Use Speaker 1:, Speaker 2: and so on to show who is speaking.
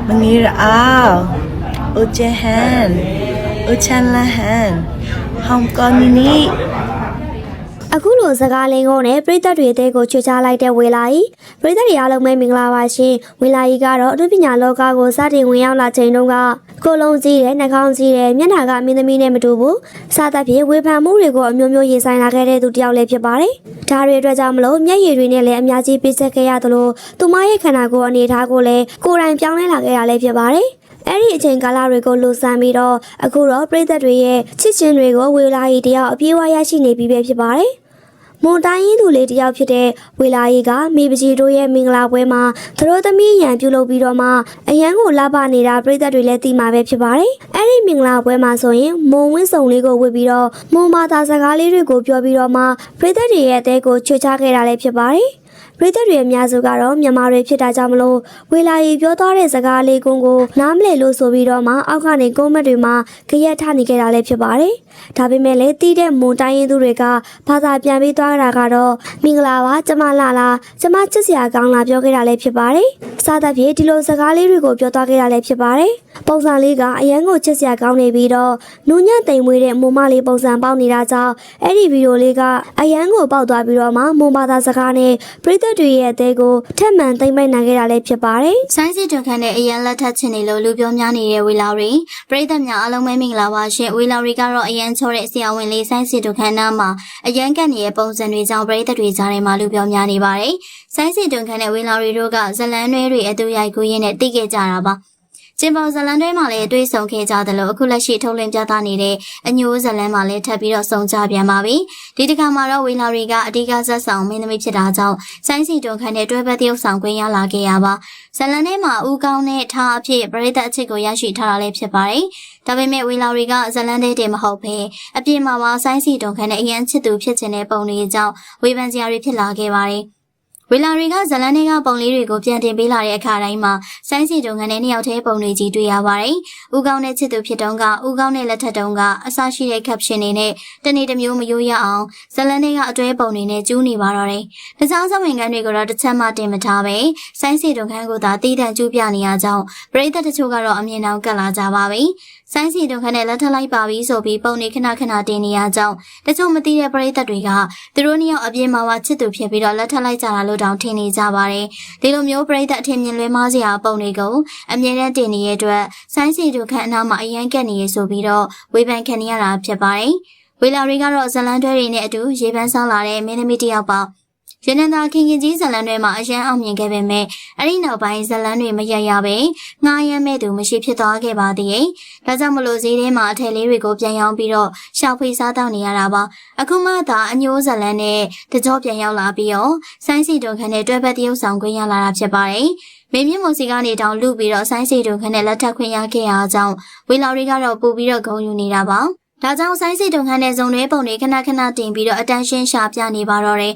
Speaker 1: Mengira Ucehan Uchan Lahan Hong Kong Mini
Speaker 2: အခုလိုစကားလင်းကုန်နဲ့ပြည်သက်တွေအသေးကိုချွတ်ချလိုက်တဲ့ဝေလာကြီးပြည်သက်တွေအားလုံးပဲမင်္ဂလာပါရှင်ဝေလာကြီးကတော့အမှုပညာလောကကိုစတင်ဝင်ရောက်လာချိန်တုန်းကကိုလုံးကြီးတဲ့နှာခေါင်းကြီးတဲ့မျက်နှာကမင်းသမီးနဲ့မတူဘူးစားသဖြင့်ဝေဖန်မှုတွေကိုအမျိုးမျိုးရင်ဆိုင်လာခဲ့တဲ့သူတစ်ယောက်လည်းဖြစ်ပါတယ်ဒါတွေအတွက်ကြောင့်မလို့မျက်ရည်တွေနဲ့လည်းအများကြီးပြည့်စက်ခဲ့ရသလိုသူမရဲ့ခန္ဓာကိုယ်အနေထားကိုလည်းကိုယ်တိုင်ပြောင်းလဲလာခဲ့တာလည်းဖြစ်ပါတယ်အဲ့ဒီအချိန်ကာလတွေကိုလှူဆန်းပြီးတော့အခုတော့ပြည်သက်တွေရဲ့ချစ်ချင်းတွေကိုဝေလာကြီးတယောက်အပြေးအဝရရှိနေပြီပဲဖြစ်ပါတယ်မွန်တိုင်းရင်သူလေးတယောက်ဖြစ်တဲ့ဝေလာရီကမိပကြီးတို့ရဲ့မင်္ဂလာပွဲမှာသတို့သမီးရန်ပြုလုပ်ပြီးတော့မှအရန်ကိုလှပနေတာပြည်သက်တွေလည်းသိမှာပဲဖြစ်ပါတယ်။အဲ့ဒီမင်္ဂလာပွဲမှာဆိုရင်မုံဝင်းစုံလေးကိုဝတ်ပြီးတော့မွန်ဘာသာစကားလေးတွေကိုပြောပြီးတော့မှပြည်သက်တွေရဲ့အသေးကိုချွတ်ချခဲ့တာလည်းဖြစ်ပါတယ်။ပြည်သက်တွေအများစုကတော့မြန်မာတွေဖြစ်တာကြောင့်မလို့ဝေလာရီပြောသွားတဲ့စကားလေးကိုနားမလည်လို့ဆိုပြီးတော့မှအောက်ကနေကွန်မန့်တွေမှာကြရက်ထနေခဲ့တာလည်းဖြစ်ပါတယ်။ဒါပေမဲ့လည်းတီးတဲ့မွန်တိုင်းရင်သူတွေကဘာသာပြန်ပြီးသွားတာကတော့မင်္ဂလာပါကျမလာကျမချစ်စရာကောင်းလာပြောခဲ့တာလည်းဖြစ်ပါတယ်။စားသဖြင့်ဒီလိုစကားလေးတွေကိုပြောသွားခဲ့တာလည်းဖြစ်ပါတယ်။ပုံစံလေးကအရန်ကိုချစ်စရာကောင်းနေပြီးတော့နူးညံ့သိမ်မွေးတဲ့မွန်မလေးပုံစံပေါက်နေတာကြောင့်အဲ့ဒီဗီဒီယိုလေးကအရန်ကိုပေါက်သွားပြီးတော့မှမွန်ဘာသာစကားနဲ့ပြည်သက်တွေရဲ့အသေးကိုထက်မှန်သိမ့်ပိုက်နိုင်ခဲ့တာလည်းဖြစ်ပါတယ်။
Speaker 3: ဆိုင်းစစ်တွန်ခန့်တဲ့အရန်လက်ထက်ချင်နေလို့လူပြောများနေတဲ့ဝေလာရီပရိသတ်များအားလုံးပဲမင်္ဂလာပါရှင်ဝေလာရီကတော့အရန်ချောတဲ့ဆရာဝန်လေးဆိုင်းစစ်တွန်ခန့်နားမှာအရန်ကတ်နေတဲ့ပုံစံတွေကြောင့်ပရိသတ်တွေကြားထဲမှာလူပြောများနေပါတယ်ဆိုင်းစစ်တွန်ခန့်နဲ့ဝေလာရီတို့ကဇလန်းတွဲတွေအတူရိုက်ကူးရင်းနဲ့တိခဲ့ကြတာပါကျင်းပေါဇလန်တွဲမှာလည်းတွေ့ဆုံခဲ့ကြတယ်လို့အခုလက်ရှိထုတ်လွှင့်ပြသနေတဲ့အညိုးဇလန်မှာလည်းထပ်ပြီးတော့ဆုံကြပြန်ပါပြီဒီတစ်ခါမှာတော့ဝေလာရီကအဓိကဇက်ဆောင်မင်းသမီးဖြစ်တာကြောင့်ဆိုင်းစီတွန်ခန့်နဲ့တွဲဘက်တရုပ်ဆောင်ခွင့်ရလာခဲ့ရပါဇလန်ထဲမှာဦးကောင်းနဲ့ထားအဖြစ်ပရိသတ်အချစ်ကိုရရှိထားတာလည်းဖြစ်ပါတယ်ဒါပေမဲ့ဝေလာရီကဇလန်တဲ့တင်မဟုတ်ဘဲအပြင်မှာဆိုင်းစီတွန်ခန့်နဲ့အရန်ချစ်သူဖြစ်ခြင်းတဲ့ပုံတွေကြောင့်ဝေဖန်စရာတွေဖြစ်လာခဲ့ပါတယ်ဝေလာရီကဇလန်တွေကပုံလေးတွေကိုပြန်တင်ပေးလာတဲ့အခါတိုင်းမှာဆိုင်းစီတုံခန့်နဲ့နှစ်ယောက်တည်းပုံတွေကြီးတွေ့ရပါတယ်။ဦးကောင်းနဲ့ချစ်သူဖြစ်တုန်းကဦးကောင်းနဲ့လက်ထက်တုန်းကအဆရှိတဲ့ caption တွေနဲ့တနေ့တစ်မျိုးမရိုးရအောင်ဇလန်တွေကအတွဲပုံတွေနဲ့ကျူးနေပါတော့တယ်။တခြားဆောင်ဝင်ခန်းတွေကိုတော့တစ်ချက်မှတင်မထားပဲဆိုင်းစီတုံခန့်ကိုသာတီးတန့်ကျူးပြနေရကြောင်းပရိသတ်တချို့ကတော့အမြင်အောင်ကတ်လာကြပါပြီ။ဆိုင်းစီတုံခန့်နဲ့လက်ထက်လိုက်ပါပြီဆိုပြီးပုံတွေခဏခဏတင်နေရကြောင်းတချို့မသိတဲ့ပရိသတ်တွေကသူတို့နှစ်ယောက်အပြင်မှာချစ်သူဖြစ်ပြီးတော့လက်ထက်လိုက်ကြတာလို့တောင်ထင်နေကြပါတယ်ဒီလိုမျိုးပရိသတ်အထင်မြင်လွဲမှားစရာပုံတွေကိုအမြင်နဲ့တင်နေတဲ့အတွက်ဆိုင်းစီတုံခန့်အနားမှာအရန်ကက်နေရဆိုပြီးတော့ဝေဖန်ခံရတာဖြစ်ပါတယ်ဝေလာရီကတော့ဇလန်တွဲတွေနဲ့အတူရေပန်းဆောင်လာတဲ့မင်းသမီးတစ်ယောက်ပါရနန္ဒာခင်ကြီးဇလန်တွေမှာအရန်အောင်မြင်ခဲ့ပေမဲ့အဲ့ဒီနောက်ပိုင်းဇလန်တွေမရရပဲငားရမ်းမဲ့သူမရှိဖြစ်သွားခဲ့ပါသေးတယ်။ဒါကြောင့်မလို့ဈေးထဲမှာအထည်လေးတွေကိုပြန်ရောင်းပြီးတော့ရှောက်ဖွေးစားတောက်နေရတာပါ။အခုမှသာအညိုးဇလန်နဲ့တကြောပြန်ရောက်လာပြီးတော့ဆိုင်းစီတုံခန့်နဲ့တွဲဘက်တရုပ်ဆောင်ခွင့်ရလာတာဖြစ်ပါတယ်။မင်းမြင့်မုံစီကနေတောင်လူပြီးတော့ဆိုင်းစီတုံခန့်နဲ့လက်ထပ်ခွင့်ရခဲ့ရအောင်ဝေလာရီကတော့ပူပြီးတော့ဂုဏ်ယူနေတာပါ။ဒါကြောင့်ဆိုင်းစီတုံခန့်နဲ့ဇုံတွဲပုံတွေခဏခဏတင်ပြီးတော့အတန်းရှင်းရှာပြနေပါတော့တယ်